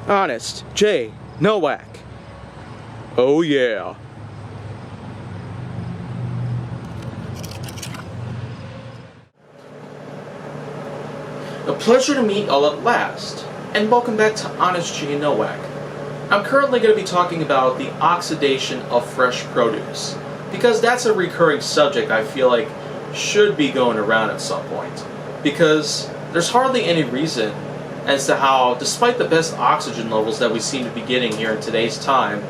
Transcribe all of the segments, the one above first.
Honest J. Nowak. Oh yeah. A pleasure to meet all at last, and welcome back to Honest J. Nowak. I'm currently going to be talking about the oxidation of fresh produce, because that's a recurring subject I feel like should be going around at some point. Because there's hardly any reason as to how, despite the best oxygen levels that we seem to be getting here in today's time,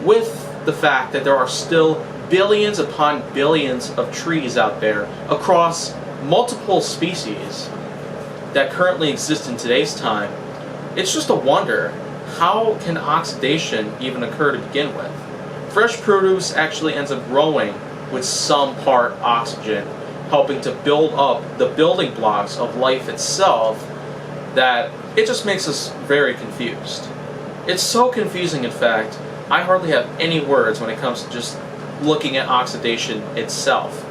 with the fact that there are still billions upon billions of trees out there across multiple species that currently exist in today's time, it's just a wonder, how can oxidation even occur to begin with? Fresh produce actually ends up growing with some part oxygen, helping to build up the building blocks of life itself, that it just makes us very confused. It's so confusing, in fact, I hardly have any words when it comes to just looking at oxidation itself.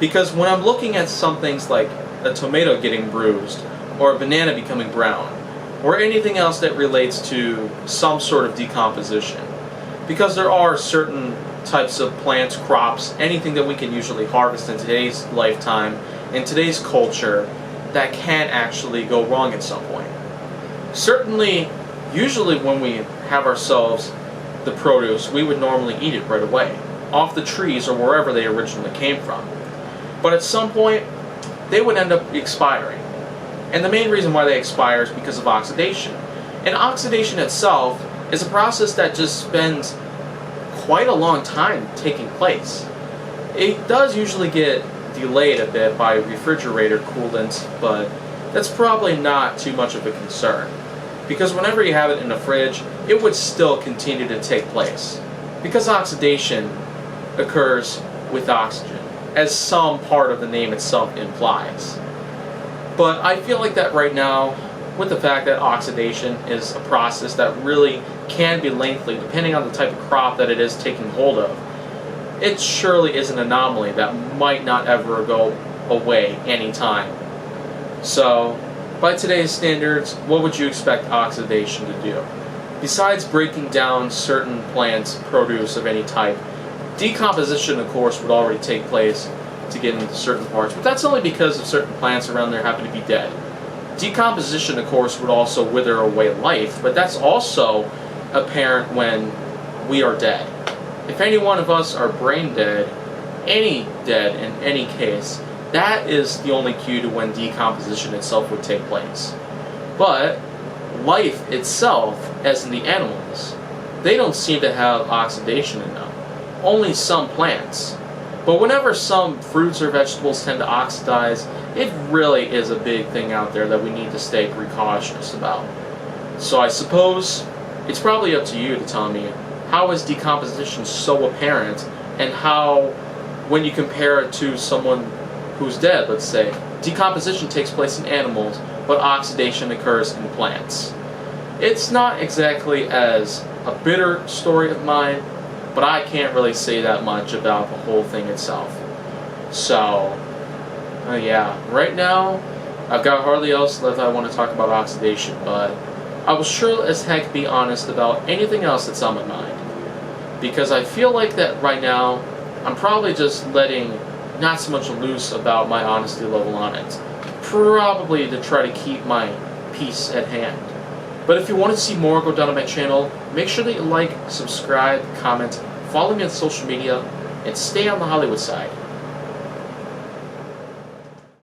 Because when I'm looking at some things like a tomato getting bruised, or a banana becoming brown, or anything else that relates to some sort of decomposition, because there are certain types of plants, crops, anything that we can usually harvest in today's lifetime, in today's culture, that can actually go wrong at some point. Certainly, usually when we have ourselves the produce, we would normally eat it right away, off the trees or wherever they originally came from. But at some point, they would end up expiring. And the main reason why they expire is because of oxidation. And oxidation itself is a process that just spends quite a long time taking place. It does usually get delayed a bit by refrigerator coolant, but that's probably not too much of a concern. Because whenever you have it in the fridge, it would still continue to take place. Because oxidation occurs with oxygen, as some part of the name itself implies. But I feel like that right now, with the fact that oxidation is a process that really can be lengthy depending on the type of crop that it is taking hold of, it surely is an anomaly that might not ever go away anytime. So, by today's standards, what would you expect oxidation to do? Besides breaking down certain plants' produce of any type, decomposition, of course, would already take place to get into certain parts, but that's only because of certain plants around there happen to be dead. Decomposition, of course, would also wither away life, but that's also apparent when we are dead. If any one of us are brain dead, any dead in any case, that is the only cue to when decomposition itself would take place. But life itself, as in the animals, they don't seem to have oxidation in them. Only some plants. But whenever some fruits or vegetables tend to oxidize, it really is a big thing out there that we need to stay precautious about. So I suppose it's probably up to you to tell me, how is decomposition so apparent, and how, when you compare it to someone who's dead, let's say, decomposition takes place in animals, but oxidation occurs in plants. It's not exactly as a bitter story of mine, but I can't really say that much about the whole thing itself. So, yeah, right now, I've got hardly else left I want to talk about oxidation, but I will sure as heck be honest about anything else that's on my mind. Because I feel like that right now, I'm probably just letting not so much loose about my honesty level on it. Probably to try to keep my peace at hand. But if you want to see more go down on my channel, make sure that you like, subscribe, comment, follow me on social media, and stay on the Hollywood side.